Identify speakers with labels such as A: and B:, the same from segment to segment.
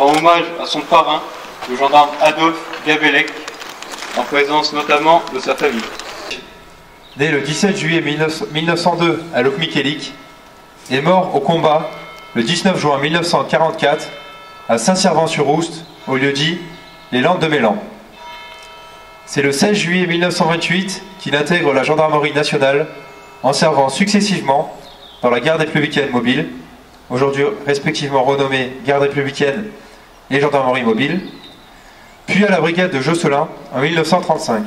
A: rend hommage à son parrain, le gendarme Adolphe Gabellec, en présence notamment de sa famille.
B: Né le 17 juillet 1902 à Locmiquélic, est mort au combat le 19 juin 1944 à Saint-Servant-sur-Oust, au lieu-dit les Landes de Mélan. C'est le 16 juillet 1928 qu'il intègre la gendarmerie nationale en servant successivement dans la garde républicaine mobile, aujourd'hui respectivement renommée garde républicaine et gendarmerie mobile, puis à la brigade de Josselin en 1935.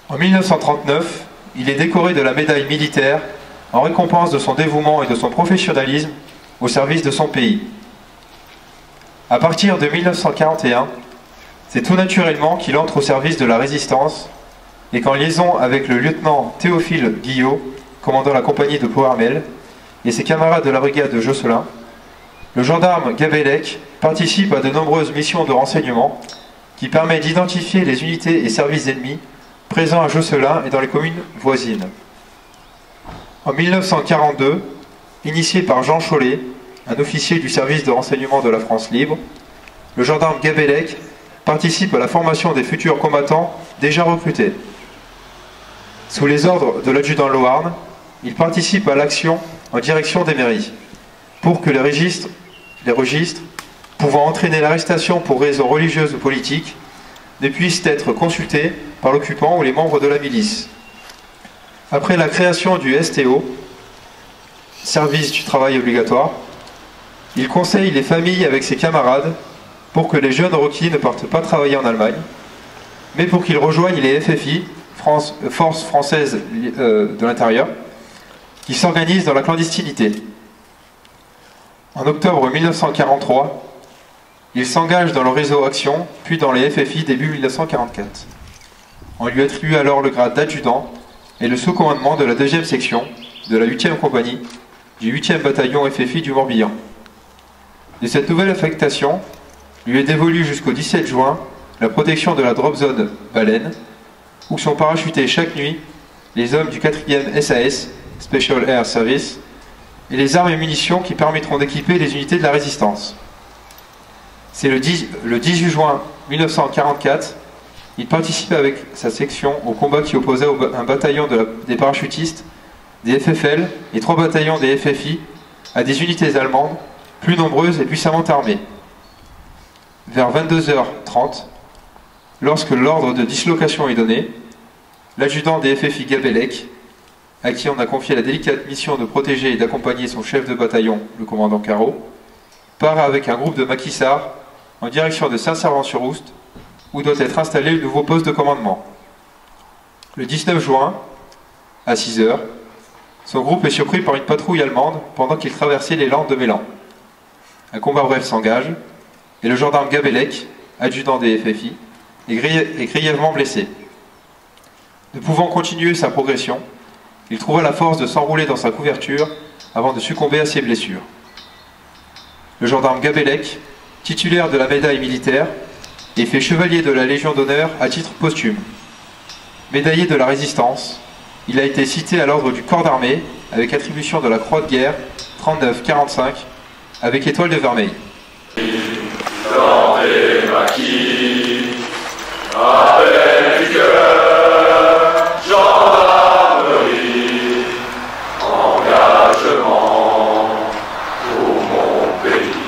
B: En 1939, il est décoré de la médaille militaire en récompense de son dévouement et de son professionnalisme au service de son pays. À partir de 1941, c'est tout naturellement qu'il entre au service de la résistance et qu'en liaison avec le lieutenant Théophile Guillot, commandant la compagnie de Beauharmel, et ses camarades de la brigade de Josselin, le gendarme Gabellec participe à de nombreuses missions de renseignement qui permettent d'identifier les unités et services ennemis présents à Josselin et dans les communes voisines. En 1942, initié par Jean Chollet, un officier du service de renseignement de la France libre, le gendarme Gabellec participe à la formation des futurs combattants déjà recrutés. Sous les ordres de l'adjudant Loarn, il participe à l'action en direction des mairies, pour que les registres pouvant entraîner l'arrestation pour raisons religieuses ou politiques ne puissent être consultés par l'occupant ou les membres de la milice. Après la création du STO, service du travail obligatoire, il conseille les familles avec ses camarades pour que les jeunes requis ne partent pas travailler en Allemagne, mais pour qu'ils rejoignent les FFI, Forces françaises de l'intérieur, qui s'organisent dans la clandestinité. En octobre 1943, il s'engage dans le réseau Action, puis dans les FFI début 1944. On lui attribue alors le grade d'adjudant et le sous-commandement de la 2e section, de la 8e compagnie, du 8e bataillon FFI du Morbihan. De cette nouvelle affectation, lui est dévolue jusqu'au 17 juin la protection de la drop zone Baleine, où sont parachutés chaque nuit les hommes du 4e SAS, Special Air Service, et les armes et munitions qui permettront d'équiper les unités de la résistance. C'est le 18 juin 1944, il participe avec sa section au combat qui opposait un bataillon des parachutistes, des FFL et 3 bataillons des FFI à des unités allemandes, plus nombreuses et puissamment armées. Vers 22h30, lorsque l'ordre de dislocation est donné, l'adjudant des FFI Gabellec, à qui on a confié la délicate mission de protéger et d'accompagner son chef de bataillon, le commandant Carreau, part avec un groupe de maquisards en direction de Saint-Servant-sur-Oust, où doit être installé le nouveau poste de commandement. Le 19 juin, à 6h, son groupe est surpris par une patrouille allemande pendant qu'il traversait les Landes de Mélan. Un combat bref s'engage, et le gendarme Gabellec, adjudant des FFI, est grièvement blessé. Ne pouvant continuer sa progression, il trouva la force de s'enrouler dans sa couverture avant de succomber à ses blessures. Le gendarme Gabellec, titulaire de la médaille militaire, est fait chevalier de la Légion d'honneur à titre posthume. Médaillé de la Résistance, il a été cité à l'ordre du corps d'armée avec attribution de la Croix de guerre 39-45 avec étoile de vermeil.
C: Dans les maquis, avec cœur, gendarmerie, engagement pour mon pays.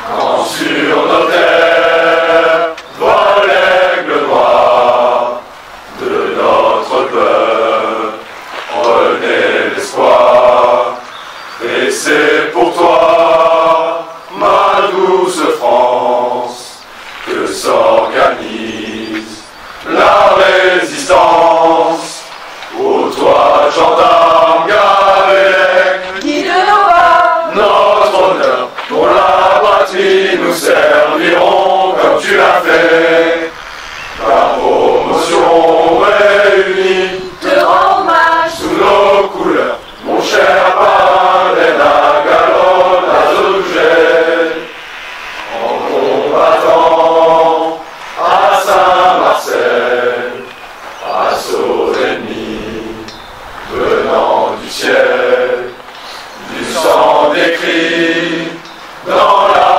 C: Quand sur nos terres vole l'aigle noir de notre peuple, renaît l'espoir, et c'est pour toi, ma douce France, que s'organise la résistance. Ô toi, gendarme Gabellec,
D: guide nos pas,
C: notre honneur pour la patrie, nous servirons comme tu l'as fait. La promotion réunie
D: te rend hommage,
C: sous nos couleurs, mon cher parrain, la galonne à Zoujet. En combattant à Saint-Marcel, face aux ennemis venant du ciel, du sang des cris dans la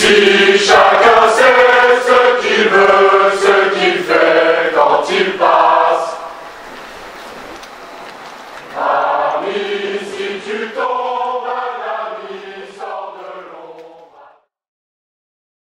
C: Si chacun sait